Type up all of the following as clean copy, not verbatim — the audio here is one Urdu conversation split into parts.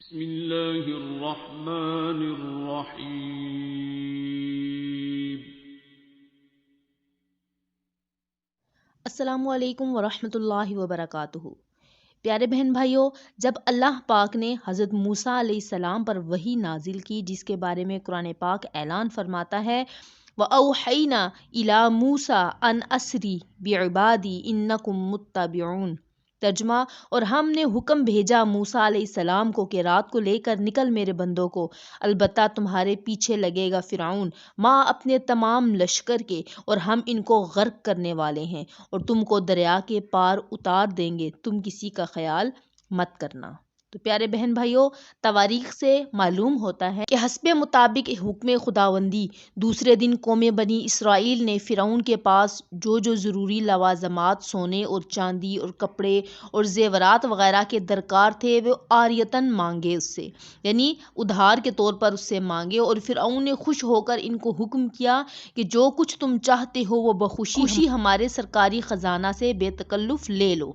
بسم اللہ الرحمن الرحیم۔ السلام علیکم ورحمۃ اللہ وبرکاتہ۔ پیارے بہن بھائیوں، جب اللہ پاک نے حضرت موسیٰ علیہ السلام پر وحی نازل کی، جس کے بارے میں قرآن پاک اعلان فرماتا ہے وَأَوْحَيْنَا إِلَى مُوسَىٰ أَنْ أَسْرِ بِعِبَادِي إِنَّكُمْ مُتَّبِعُونَ، ترجمہ، اور ہم نے حکم بھیجا موسیٰ علیہ السلام کو کہ رات کو لے کر نکل میرے بندوں کو، البتہ تمہارے پیچھے لگے گا فرعون ماں اپنے تمام لشکر کے، اور ہم ان کو غرق کرنے والے ہیں اور تم کو دریا کے پار اتار دیں گے، تم کسی کا خیال مت کرنا۔ تو پیارے بہن بھائیوں، تواریخ سے معلوم ہوتا ہے کہ حسب مطابق حکم خداوندی دوسرے دن قوم بنی اسرائیل نے فرعون کے پاس جو ضروری لوازمات سونے اور چاندی اور کپڑے اور زیورات وغیرہ کے درکار تھے وہ عاریتاً مانگے اس سے، یعنی ادھار کے طور پر اس سے مانگے، اور فرعون نے خوش ہو کر ان کو حکم کیا کہ جو کچھ تم چاہتے ہو وہ بخوشی ہمارے سرکاری خزانہ سے بے تکلف لے لو۔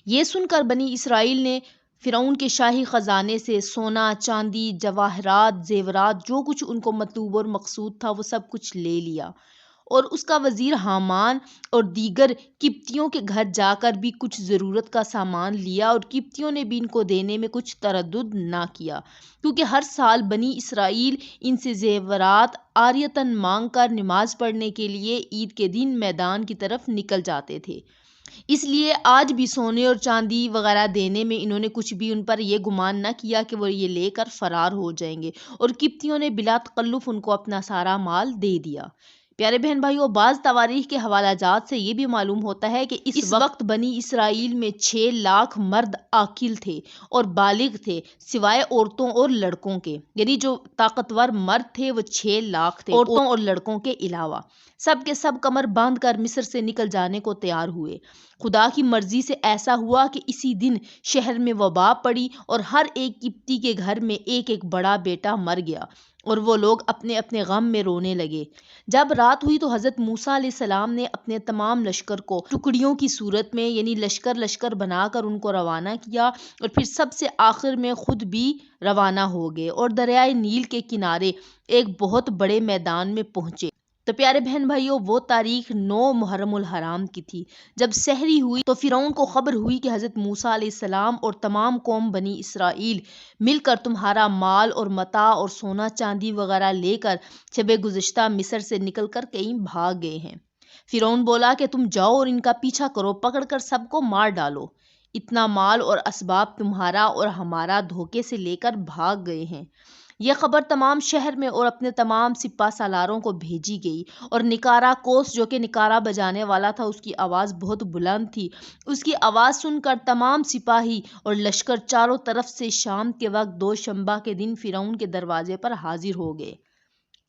یہ سن کر بنی اسرائیل نے فرعون کے شاہی خزانے سے سونا، چاندی، جواہرات، زیورات، جو کچھ ان کو مطلوب اور مقصود تھا وہ سب کچھ لے لیا، اور اس کا وزیر حامان اور دیگر قبطیوں کے گھر جا کر بھی کچھ ضرورت کا سامان لیا، اور قبطیوں نے بھی ان کو دینے میں کچھ تردد نہ کیا، کیونکہ ہر سال بنی اسرائیل ان سے زیورات عاریتاً مانگ کر نماز پڑھنے کے لیے عید کے دن میدان کی طرف نکل جاتے تھے۔ اس لیے آج بھی سونے اور چاندی وغیرہ دینے میں انہوں نے کچھ بھی ان پر یہ گمان نہ کیا کہ وہ یہ لے کر فرار ہو جائیں گے، اور قبطیوں نے بلا تکلف ان کو اپنا سارا مال دے دیا۔ پیارے بہن بھائیوں، بعض تواریخ کے حوالہ جات سے یہ بھی معلوم ہوتا ہے کہ اس وقت بنی اسرائیل میں 6 لاکھ مرد عاقل تھے اور بالغ تھے، سوائے عورتوں اور لڑکوں کے، یعنی جو طاقتور مرد تھے وہ 6 لاکھ تھے، عورتوں اور لڑکوں کے علاوہ۔ سب کے سب کمر باندھ کر مصر سے نکل جانے کو تیار ہوئے۔ خدا کی مرضی سے ایسا ہوا کہ اسی دن شہر میں وبا پڑی اور ہر ایک قبطی کے گھر میں ایک ایک بڑا بیٹا مر گیا، اور وہ لوگ اپنے اپنے غم میں رونے لگے۔ جب رات ہوئی تو حضرت موسیٰ علیہ السلام نے اپنے تمام لشکر کو ٹکڑیوں کی صورت میں، یعنی لشکر بنا کر ان کو روانہ کیا، اور پھر سب سے آخر میں خود بھی روانہ ہو گئے اور دریائے نیل کے کنارے ایک بہت بڑے میدان میں پہنچے۔ تو پیارے بہن بھائیوں، وہ تاریخ 9 محرم الحرام کی تھی۔ جب سحری ہوئی تو فرعون کو خبر ہوئی کہ حضرت موسیٰ علیہ السلام اور تمام قوم بنی اسرائیل مل کر تمہارا مال اور متاع اور سونا چاندی وغیرہ لے کر شب گزشتہ مصر سے نکل کر کہیں بھاگ گئے ہیں۔ فرعون بولا کہ تم جاؤ اور ان کا پیچھا کرو، پکڑ کر سب کو مار ڈالو، اتنا مال اور اسباب تمہارا اور ہمارا دھوکے سے لے کر بھاگ گئے ہیں۔ یہ خبر تمام شہر میں اور اپنے تمام سپہ سالاروں کو بھیجی گئی، اور نکارا کوس، جو کہ نکارا بجانے والا تھا، اس کی آواز بہت بلند تھی۔ اس کی آواز سن کر تمام سپاہی اور لشکر چاروں طرف سے شام کے وقت دوشنبہ کے دن فرعون کے دروازے پر حاضر ہو گئے۔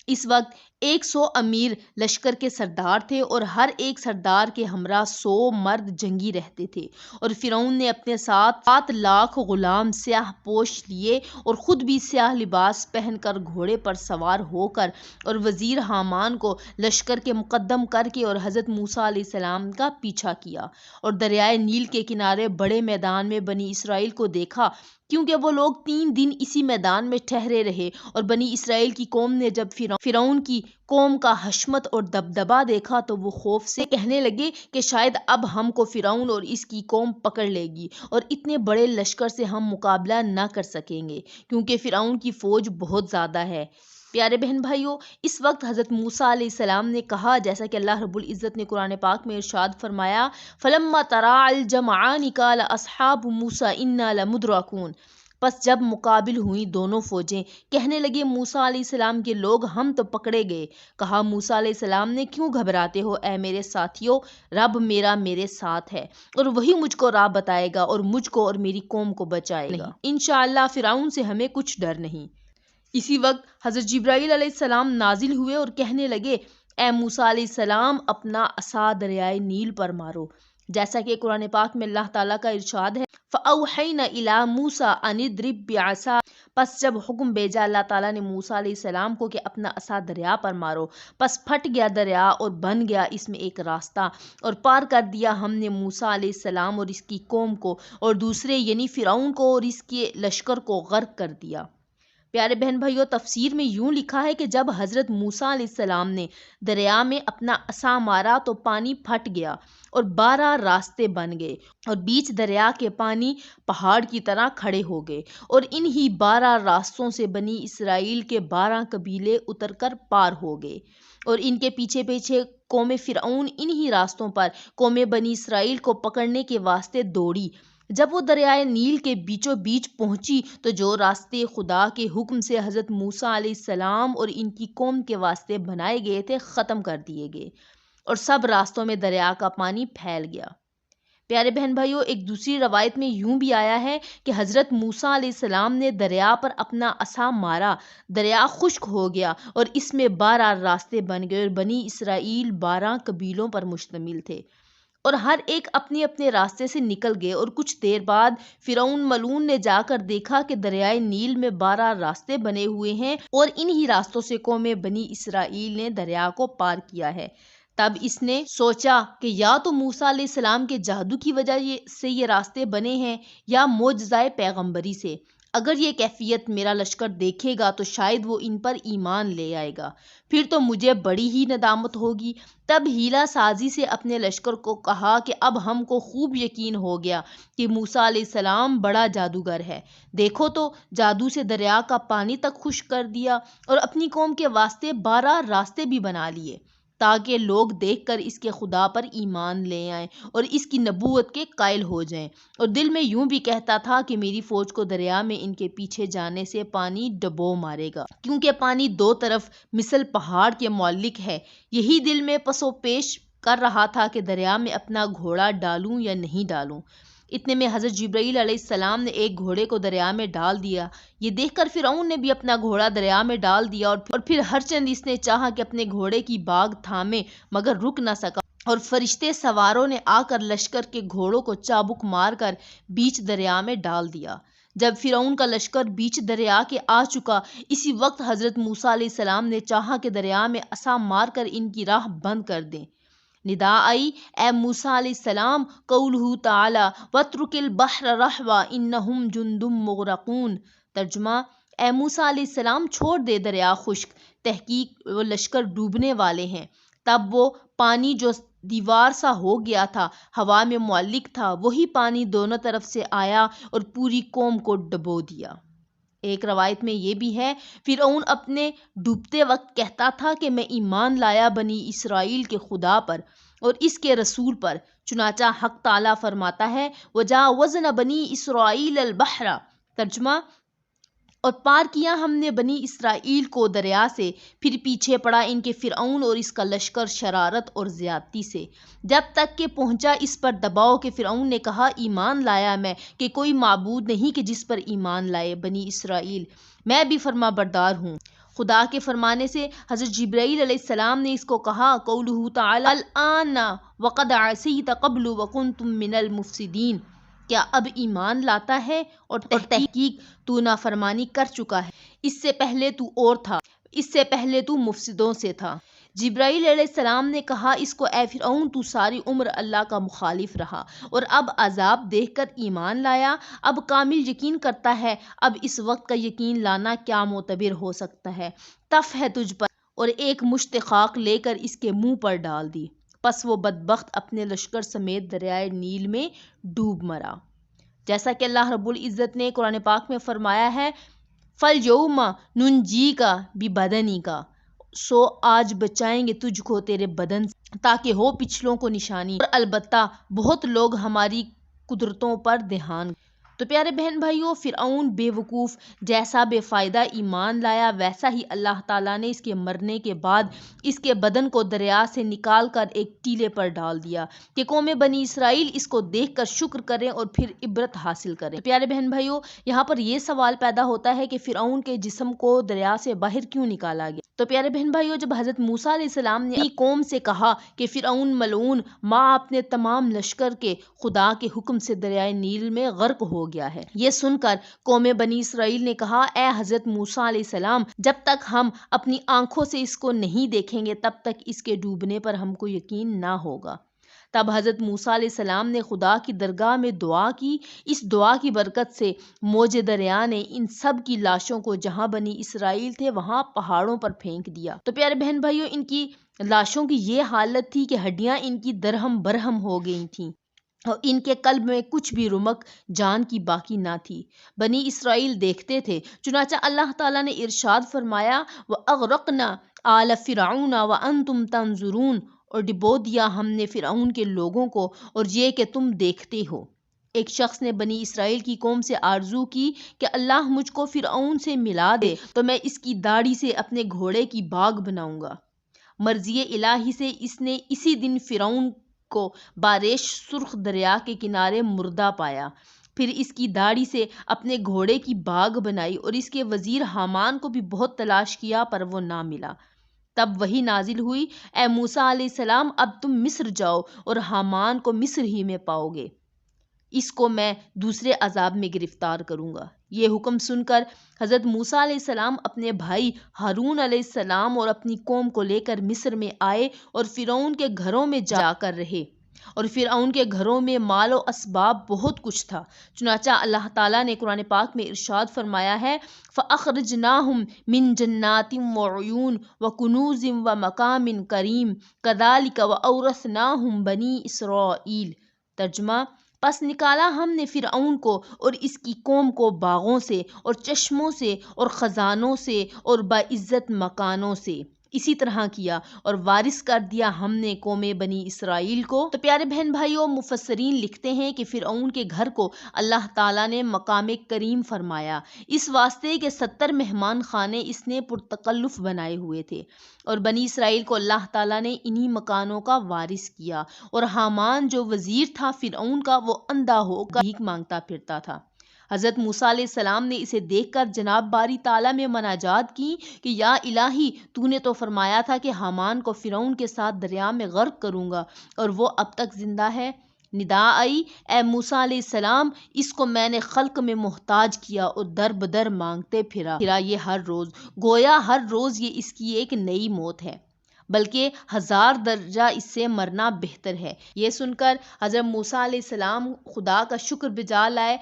اس وقت 100 امیر لشکر کے سردار تھے، اور ہر ایک سردار کے ہمراہ 100 مرد جنگی رہتے تھے، اور فرعون نے اپنے ساتھ 7 لاکھ غلام سیاہ پوش لیے اور خود بھی سیاہ لباس پہن کر گھوڑے پر سوار ہو کر، اور وزیر حامان کو لشکر کے مقدم کر کے اور حضرت موسیٰ علیہ السلام کا پیچھا کیا، اور دریائے نیل کے کنارے بڑے میدان میں بنی اسرائیل کو دیکھا، کیونکہ وہ لوگ 3 دن اسی میدان میں ٹھہرے رہے، اور بنی اسرائیل کی قوم نے جب فرعون کی قوم کا حشمت اور دبدبا دیکھا تو وہ خوف سے کہنے لگے کہ شاید اب ہم کو فرعون اور اس کی قوم پکڑ لے گی، اور اتنے بڑے لشکر سے ہم مقابلہ نہ کر سکیں گے، کیونکہ فرعون کی فوج بہت زیادہ ہے۔ پیارے بہن بھائیوں، اس وقت حضرت موسیٰ علیہ السلام نے کہا، جیسا کہ اللہ رب العزت نے قرآن پاک میں ارشاد فرمایا، فَلَمَّا تَرَاءَ الْجَمْعَانِ قَالَ أَصْحَابُ مُوسَىٰ إِنَّا لَمُدْرَكُونَ، پس جب مقابل ہوئیں دونوں فوجیں، کہنے لگے موسیٰ علیہ السلام کے لوگ، ہم تو پکڑے گئے۔ کہا موسیٰ علیہ السلام نے، کیوں گھبراتے ہو اے میرے ساتھیو، رب میرا میرے ساتھ ہے، اور وہی مجھ کو راہ بتائے گا اور مجھ کو اور میری قوم کو بچائے گا، انشاءاللہ فرعون سے ہمیں کچھ ڈر نہیں۔ اسی وقت حضرت جبرائیل علیہ السلام نازل ہوئے اور کہنے لگے، اے موسیٰ علیہ السلام، اپنا عصا دریائے نیل پر مارو، جیسا کہ قرآن پاک میں اللہ تعالیٰ کا ارشاد ہے، فَأَوْحَيْنَا إِلَىٰ مُوسَىٰ أَنِ اضْرِب بِّعَصَاكَ، پس جب حکم بھیجا اللہ تعالیٰ نے موسیٰ علیہ السلام کو کہ اپنا عصا دریا پر مارو، پس پھٹ گیا دریا اور بن گیا اس میں ایک راستہ، اور پار کر دیا ہم نے موسیٰ علیہ السلام اور اس کی قوم کو، اور دوسرے یعنی فرعون کو اور اس کے لشکر کو غرق کر دیا۔ پیارے بہن بھائیوں، تفسیر میں یوں لکھا ہے کہ جب حضرت موسیٰ علیہ السلام نے دریا میں اپنا عصا مارا تو پانی پھٹ گیا اور 12 راستے بن گئے، اور بیچ دریا کے پانی پہاڑ کی طرح کھڑے ہو گئے، اور انہی 12 راستوں سے بنی اسرائیل کے 12 قبیلے اتر کر پار ہو گئے، اور ان کے پیچھے پیچھے قوم فرعون انہی راستوں پر قوم بنی اسرائیل کو پکڑنے کے واسطے دوڑی۔ جب وہ دریائے نیل کے بیچوں بیچ پہنچی تو جو راستے خدا کے حکم سے حضرت موسیٰ علیہ السلام اور ان کی قوم کے واسطے بنائے گئے تھے ختم کر دیے گئے، اور سب راستوں میں دریا کا پانی پھیل گیا۔ پیارے بہن بھائیوں، ایک دوسری روایت میں یوں بھی آیا ہے کہ حضرت موسیٰ علیہ السلام نے دریا پر اپنا عصا مارا، دریا خشک ہو گیا اور اس میں 12 راستے بن گئے، اور بنی اسرائیل 12 قبیلوں پر مشتمل تھے، اور ہر ایک اپنے اپنے راستے سے نکل گئے۔ اور کچھ دیر بعد فرعون ملعون نے جا کر دیکھا کہ دریائے نیل میں 12 راستے بنے ہوئے ہیں، اور انہی راستوں سے قوم بنی اسرائیل نے دریا کو پار کیا ہے۔ تب اس نے سوچا کہ یا تو موسیٰ علیہ السلام کے جادو کی وجہ سے یہ راستے بنے ہیں یا معجزۂ پیغمبری سے۔ اگر یہ کیفیت میرا لشکر دیکھے گا تو شاید وہ ان پر ایمان لے آئے گا، پھر تو مجھے بڑی ہی ندامت ہوگی۔ تب ہیلا سازی سے اپنے لشکر کو کہا کہ اب ہم کو خوب یقین ہو گیا کہ موسیٰ علیہ السلام بڑا جادوگر ہے، دیکھو تو جادو سے دریا کا پانی تک خشک کر دیا، اور اپنی قوم کے واسطے 12 راستے بھی بنا لیے، تاکہ لوگ دیکھ کر اس کے خدا پر ایمان لے آئیں اور اس کی نبوت کے قائل ہو جائیں۔ اور دل میں یوں بھی کہتا تھا کہ میری فوج کو دریا میں ان کے پیچھے جانے سے پانی ڈبو مارے گا، کیونکہ پانی دو طرف مثل پہاڑ کے معلق ہے۔ یہی دل میں پس و پیش کر رہا تھا کہ دریا میں اپنا گھوڑا ڈالوں یا نہیں ڈالوں۔ اتنے میں حضرت جبرائیل علیہ السلام نے ایک گھوڑے کو دریا میں ڈال دیا۔ یہ دیکھ کر فرعون نے بھی اپنا گھوڑا دریا میں ڈال دیا، اور پھر ہر چند اس نے چاہا کہ اپنے گھوڑے کی باگ تھامے مگر رک نہ سکا، اور فرشتے سواروں نے آ کر لشکر کے گھوڑوں کو چابک مار کر بیچ دریا میں ڈال دیا۔ جب فرعون کا لشکر بیچ دریا کے آ چکا، اسی وقت حضرت موسیٰ علیہ السلام نے چاہا کہ دریا میں عصا مار کر ان کی راہ بند کر دیں۔ ندا آئی، اے موسیٰ علیہ السلام، قولہ تعالی وَاتْرُكِ الْبَحْرَ رَهْوًا إِنَّهُمْ جُنْدٌ مُغْرَقُونَ۔ ترجمہ، اے موسیٰ علیہ السلام چھوڑ دے دریا خشک، تحقیق وہ لشکر ڈوبنے والے ہیں۔ تب وہ پانی جو دیوار سا ہو گیا تھا، ہوا میں معلق تھا، وہی پانی دونوں طرف سے آیا اور پوری قوم کو ڈبو دیا۔ ایک روایت میں یہ بھی ہے، فرعون اپنے ڈوبتے وقت کہتا تھا کہ میں ایمان لایا بنی اسرائیل کے خدا پر اور اس کے رسول پر، چنانچہ حق تعالیٰ فرماتا ہے وَجَاوَزْنَا بَنِي إِسْرَائِيلَ الْبَحْرَ۔ ترجمہ، اور پار کیا ہم نے بنی اسرائیل کو دریا سے، پھر پیچھے پڑا ان کے فرعون اور اس کا لشکر شرارت اور زیادتی سے، جب تک کہ پہنچا اس پر دباؤ کہ فرعون نے کہا ایمان لایا میں کہ کوئی معبود نہیں کہ جس پر ایمان لائے بنی اسرائیل، میں بھی فرما بردار ہوں۔ خدا کے فرمانے سے حضرت جبرائیل علیہ السلام نے اس کو کہا، قولہ تعالی الآن وقد عصیت قبل وکنتم من المفسدین، کیا اب ایمان لاتا ہے اور تحقیق تو نافرمانی کر چکا ہے، اس سے پہلے تو اور تھا، اس سے پہلے تو مفسدوں سے تھا۔ جبرائیل علیہ السلام نے کہا اس کو، اے فرعون تو ساری عمر اللہ کا مخالف رہا اور اب عذاب دیکھ کر ایمان لایا، اب کامل یقین کرتا ہے، اب اس وقت کا یقین لانا کیا معتبر ہو سکتا ہے، تف ہے تجھ پر، اور ایک مشت خاک لے کر اس کے منہ پر ڈال دی، پس وہ بدبخت اپنے لشکر سمیت دریائے نیل میں ڈوب مرا۔ جیسا کہ اللہ رب العزت نے قرآن پاک میں فرمایا ہے، فَالْيَوْمَ نُنْجِيكَ بِبَدَنِكَ، سو آج بچائیں گے تجھ کو تیرے بدن سے تاکہ ہو پچھلوں کو نشانی، اور البتہ بہت لوگ ہماری قدرتوں پر دھیان۔ تو پیارے بہن بھائیوں، فرعون بے وقوف جیسا بے فائدہ ایمان لایا، ویسا ہی اللہ تعالیٰ نے اس کے مرنے کے بعد اس کے بدن کو دریا سے نکال کر ایک ٹیلے پر ڈال دیا کہ قوم بنی اسرائیل اس کو دیکھ کر شکر کریں اور پھر عبرت حاصل کریں۔ تو پیارے بہن بھائیوں، یہاں پر یہ سوال پیدا ہوتا ہے کہ فرعون کے جسم کو دریا سے باہر کیوں نکالا گیا؟ تو پیارے بہن بھائیوں، جب حضرت موسیٰ علیہ السلام نے اپنی قوم سے کہا کہ فرعون ملعون ماں اپنے تمام لشکر کے خدا کے حکم سے دریائے نیل میں غرق ہو گیا ہے، یہ سن کر قوم بنی اسرائیل نے کہا، اے حضرت موسیٰ علیہ السلام، جب تک ہم اپنی آنکھوں سے اس کو نہیں دیکھیں گے تب تک اس کے ڈوبنے پر ہم کو یقین نہ ہوگا۔ تب حضرت موسیٰ علیہ السلام نے خدا کی درگاہ میں دعا کی، اس دعا کی برکت سے موج دریا نے ان سب کی لاشوں کو جہاں بنی اسرائیل تھے وہاں پہاڑوں پر پھینک دیا۔ تو پیارے بہن بھائیوں، ان کی لاشوں کی یہ حالت تھی کہ ہڈیاں ان کی درہم برہم ہو گئی تھیں اور ان کے قلب میں کچھ بھی رمق جان کی باقی نہ تھی۔ بنی اسرائیل دیکھتے تھے، چنانچہ اللہ تعالیٰ نے ارشاد فرمایا، وَأَغْرَقْنَا آلَ فِرْعَوْنَ وَأَنْتُمْ تَنْظُرُونَ، اور ڈبو دیا ہم نے فرعون کے لوگوں کو اور یہ کہ تم دیکھتے ہو۔ ایک شخص نے بنی اسرائیل کی قوم سے آرزو کی کہ اللہ مجھ کو فرعون سے ملا دے تو میں اس کی داڑھی سے اپنے گھوڑے کی باگ بناؤں گا۔ مرضی الہی سے اس نے اسی دن فرعون کو باریش سرخ دریا کے کنارے مردہ پایا، پھر اس کی داڑھی سے اپنے گھوڑے کی باگ بنائی اور اس کے وزیر حامان کو بھی بہت تلاش کیا پر وہ نہ ملا۔ تب وحی نازل ہوئی، اے موسیٰ علیہ السلام، اب تم مصر جاؤ اور حامان کو مصر ہی میں پاؤ گے، اس کو میں دوسرے عذاب میں گرفتار کروں گا۔ یہ حکم سن کر حضرت موسیٰ علیہ السلام اپنے بھائی ہارون علیہ السلام اور اپنی قوم کو لے کر مصر میں آئے اور فرعون کے گھروں میں جا کر رہے، اور فرعون کے گھروں میں مال و اسباب بہت کچھ تھا۔ چنانچہ اللہ تعالیٰ نے قرآن پاک میں ارشاد فرمایا ہے، فَأَخْرَجْنَاهُمْ مِنْ جَنَّاتٍ وَعُيُونٍ وَكُنُوزٍ وَمَقَامٍ كَرِيمٍ كَذَلِكَ وَأَوْرَثْنَاهُمْ بَنِي إِسْرَائِيلَ۔ ترجمہ، پس نکالا ہم نے فرعون کو اور اس کی قوم کو باغوں سے اور چشموں سے اور خزانوں سے اور باعزت مکانوں سے اسی طرح کیا اور وارث کر دیا ہم نے قوم بنی اسرائیل کو۔ تو پیارے بہن بھائیوں، مفسرین لکھتے ہیں کہ فرعون کے گھر کو اللہ تعالیٰ نے مقام کریم فرمایا، اس واسطے کہ 70 مہمان خانے اس نے پرتکلف بنائے ہوئے تھے، اور بنی اسرائیل کو اللہ تعالیٰ نے انہی مکانوں کا وارث کیا، اور حامان جو وزیر تھا فرعون کا وہ اندھا ہو کر بھیک مانگتا پھرتا تھا۔ حضرت موسیٰ علیہ السلام نے اسے دیکھ کر جناب باری تعالیٰ میں مناجات کی کہ یا الہی، تو نے تو فرمایا تھا کہ حامان کو فرعون کے ساتھ دریا میں غرق کروں گا اور وہ اب تک زندہ ہے۔ ندا آئی، اے موسیٰ علیہ السلام، اس کو میں نے خلق میں محتاج کیا اور در بدر مانگتے پھرا یہ ہر روز، گویا ہر روز یہ اس کی ایک نئی موت ہے، بلکہ 1000 درجہ اس سے مرنا بہتر ہے۔ یہ سن کر حضرت موسیٰ علیہ السلام خدا کا شکر بجا لائے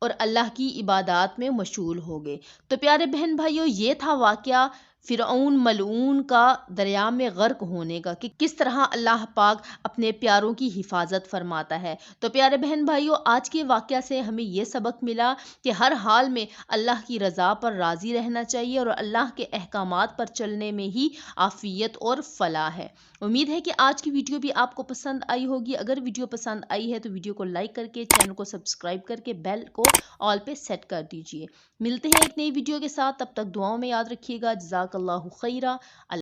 اور اللہ کی عبادات میں مشغول ہو گئے۔ تو پیارے بہن بھائیوں، یہ تھا واقعہ فرعون ملعون کا دریا میں غرق ہونے کا، کہ کس طرح اللہ پاک اپنے پیاروں کی حفاظت فرماتا ہے۔ تو پیارے بہن بھائیوں، آج کے واقعہ سے ہمیں یہ سبق ملا کہ ہر حال میں اللہ کی رضا پر راضی رہنا چاہیے اور اللہ کے احکامات پر چلنے میں ہی عافیت اور فلاح ہے۔ امید ہے کہ آج کی ویڈیو بھی آپ کو پسند آئی ہوگی۔ اگر ویڈیو پسند آئی ہے تو ویڈیو کو لائک کر کے، چینل کو سبسکرائب کر کے بیل کو آل پہ سیٹ کر دیجئے۔ ملتے ہیں ایک نئی ویڈیو کے ساتھ، تب تک دعاؤں میں یاد رکھیے گا۔ جزاک اللہ خیرہ۔